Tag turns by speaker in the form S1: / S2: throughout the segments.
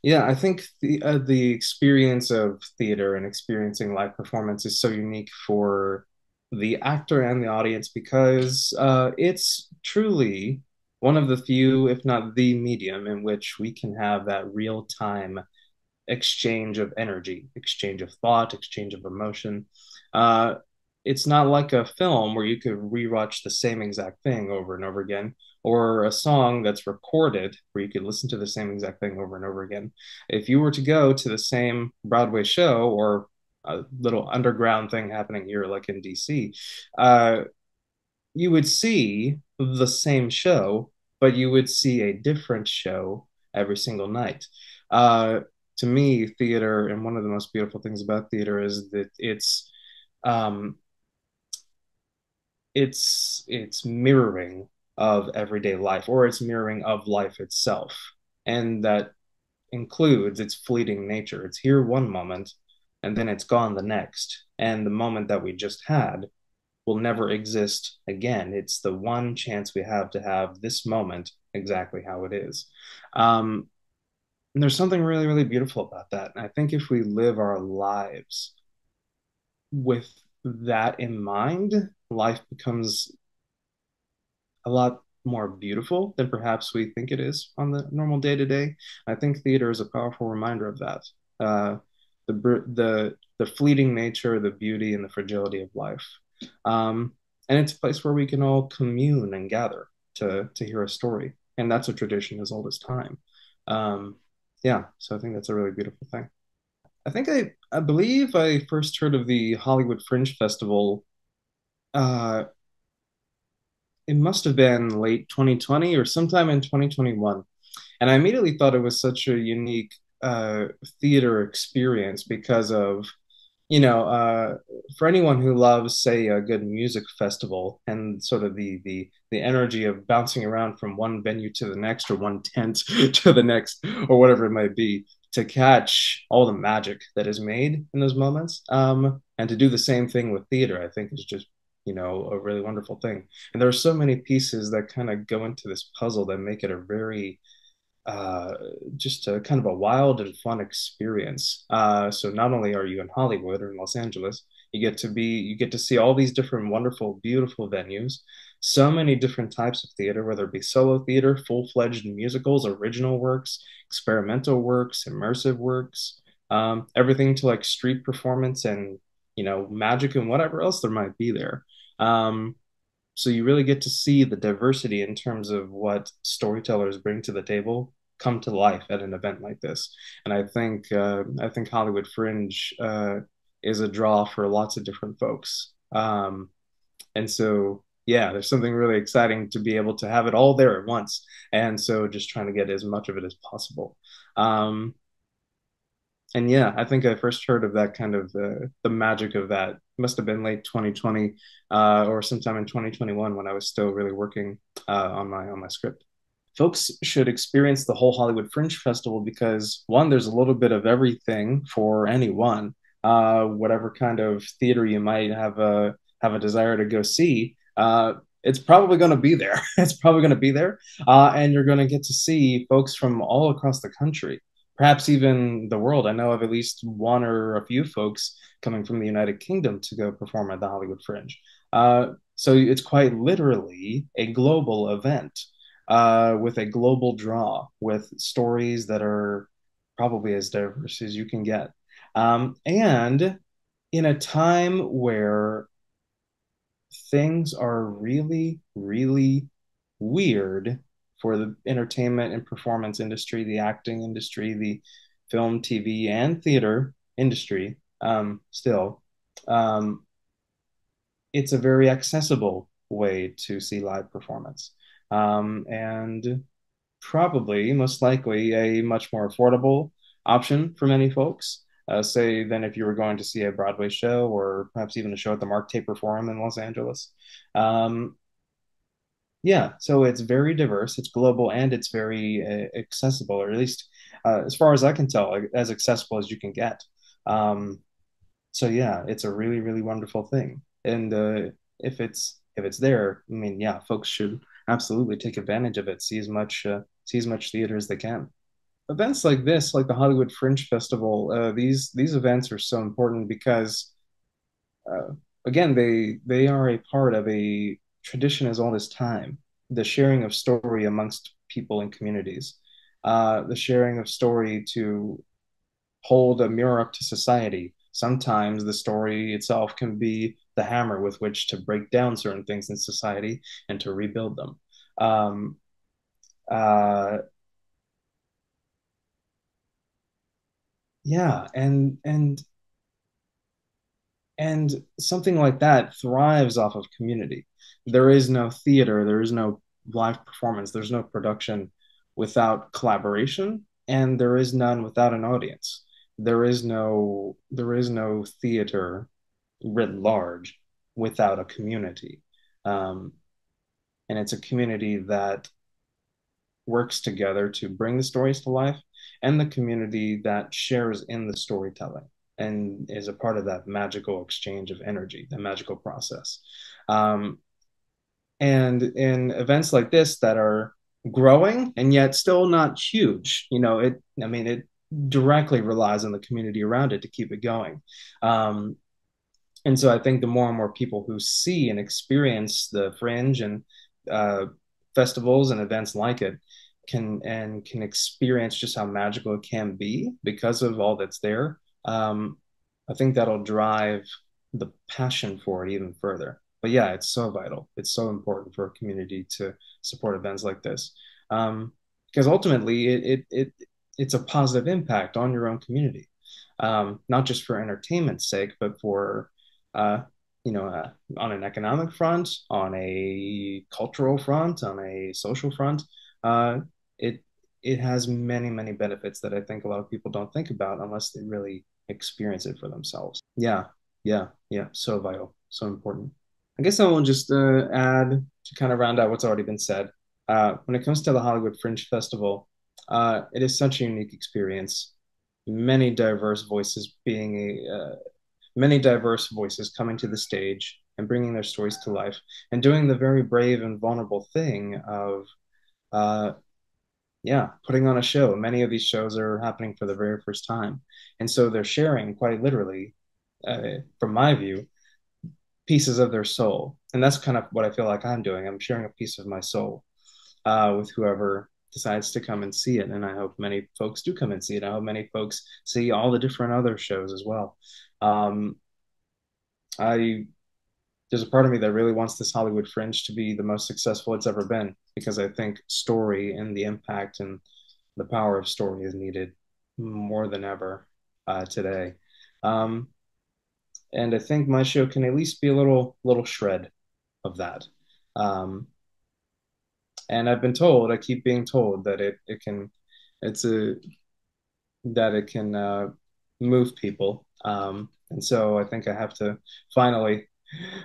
S1: Yeah, I think the experience of theater and experiencing live performance is so unique for the actor and the audience because it's truly one of the few, if not the medium, in which we can have that real time exchange of energy, exchange of thought, exchange of emotion. Uh, it's not like a film where you could rewatch the same exact thing over and over again, or a song that's recorded where you could listen to the same exact thing over and over again. If you were to go to the same Broadway show or a little underground thing happening here, like in DC, uh, you would see the same show, but you would see a different show every single night. Uh, to me, theater, and one of the most beautiful things about theater is that um, it's mirroring of everyday life, or it's mirroring of life itself, and that includes its fleeting nature. It's here one moment, and then it's gone the next, and the moment that we just had will never exist again. It's the one chance we have to have this moment exactly how it is. Um, and there's something really, really beautiful about that. And I think if we live our lives with that in mind, life becomes a lot more beautiful than perhaps we think it is on the normal day to day. I think theater is a powerful reminder of that. Uh, the fleeting nature, the beauty, and the fragility of life. Um, and it's a place where we can all commune and gather to hear a story, and that's a tradition as old as time. Um, yeah, so I think that's a really beautiful thing. I believe I first heard of the Hollywood Fringe Festival. Uh, it must have been late 2020 or sometime in 2021. And I immediately thought it was such a unique theater experience because of, you know, for anyone who loves, say, a good music festival and sort of the energy of bouncing around from one venue to the next or one tent to the next or whatever it might be, to catch all the magic that is made in those moments. And to do the same thing with theater, I think is just, a really wonderful thing. And there are so many pieces that kind of go into this puzzle that make it a very uh, just a kind of a wild and fun experience. So not only are you in Hollywood or in Los Angeles, you get to see all these different wonderful, beautiful venues, so many different types of theater, whether it be solo theater, full-fledged musicals, original works, experimental works, immersive works, everything to like street performance and magic and whatever else there might be there. Um, so you really get to see the diversity in terms of what storytellers bring to the table come to life at an event like this. And I think Hollywood Fringe is a draw for lots of different folks. And so yeah, there's something really exciting to be able to have it all there at once. And so just trying to get as much of it as possible. Um, and yeah, I think I first heard of that kind of the magic of that must have been late 2020 or sometime in 2021 when I was still really working on my script. Folks should experience the whole Hollywood Fringe Festival because one, there's a little bit of everything for anyone. Whatever kind of theater you might have a desire to go see, it's probably going to be there. It's probably going to be there, and you're going to get to see folks from all across the country, perhaps even the world. I know of at least one or a few folks coming from the United Kingdom to go perform at the Hollywood Fringe. So it's quite literally a global event with a global draw, with stories that are probably as diverse as you can get. And in a time where things are really, really weird for the entertainment and performance industry, the acting industry, the film, TV, and theater industry, still, um, it's a very accessible way to see live performance. And probably, most likely, a much more affordable option for many folks, say, than if you were going to see a Broadway show or perhaps even a show at the Mark Taper Forum in Los Angeles. Um, yeah, so it's very diverse, it's global, and it's very accessible, or at least, as far as I can tell, like, as accessible as you can get. Um, so yeah, it's a really, really wonderful thing. And if it's there, I mean, yeah, folks should absolutely take advantage of it, see as much theater as they can. events like this, like the Hollywood Fringe Festival, these events are so important because uh, again, they are a part of a tradition as old as time, the sharing of story amongst people and communities, the sharing of story to hold a mirror up to society. Sometimes the story itself can be the hammer with which to break down certain things in society and to rebuild them. Um, uh, yeah, and something like that thrives off of community. There is no theater, there is no live performance, there's no production without collaboration, and there is none without an audience. There is no theater writ large without a community. Um, and it's a community that works together to bring the stories to life, and the community that shares in the storytelling and is a part of that magical exchange of energy, the magical process. Um, and in events like this that are growing and yet still not huge, I mean, it directly relies on the community around it to keep it going. Um, and so I think the more and more people who see and experience the Fringe and uh, festivals and events like it can experience just how magical it can be because of all that's there. I think that'll drive the passion for it even further. But yeah, it's so vital. It's so important for a community to support events like this, because ultimately it's a positive impact on your own community, not just for entertainment's sake, but for uh, on an economic front, on a cultural front, on a social front. Uh, it it has many, many benefits that I think a lot of people don't think about unless they really experience it for themselves. Yeah, yeah, yeah. So vital, so important. I guess I will just add to kind of round out what's already been said. When it comes to the Hollywood Fringe Festival, it is such a unique experience. Many diverse voices being many diverse voices coming to the stage and bringing their stories to life and doing the very brave and vulnerable thing of uh, yeah, putting on a show. Many of these shows are happening for the very first time, and so they're sharing quite literally, from my view, pieces of their soul. And that's kind of what I feel like I'm doing. I'm sharing a piece of my soul with whoever decides to come and see it. And I hope many folks do come and see it. I hope many folks see all the different other shows as well. Um, I There's a part of me that really wants this Hollywood Fringe to be the most successful it's ever been because I think story and the impact and the power of story is needed more than ever today. Um, and I think my show can at least be a little shred of that. Um, and I've been told, I keep being told that it can, it's a that it can move people. And so I think I have to finally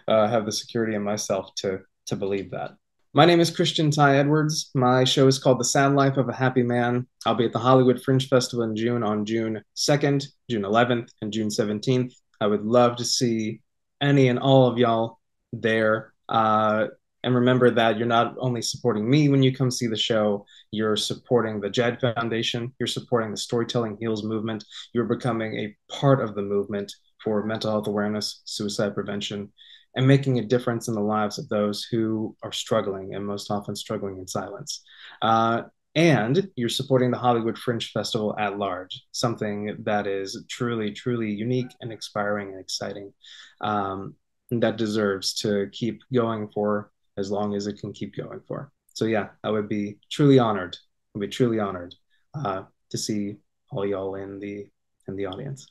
S1: have the security in myself to believe that. My name is Christion Ty Edwards. My show is called The Sad Life of a Happy Man. I'll be at the Hollywood Fringe Festival in June on June 2nd, June 11th, and June 17th. I would love to see any and all of y'all there. And remember that you're not only supporting me when you come see the show, you're supporting the JED Foundation, you're supporting the Storytelling Heals movement, you're becoming a part of the movement for mental health awareness, suicide prevention, and making a difference in the lives of those who are struggling and most often struggling in silence. Uh, and you're supporting the Hollywood Fringe Festival at large, something that is truly, truly unique and inspiring and exciting, that deserves to keep going for as long as it can keep going for. So yeah, I would be truly honored. I'd be truly honored to see all y'all in the audience.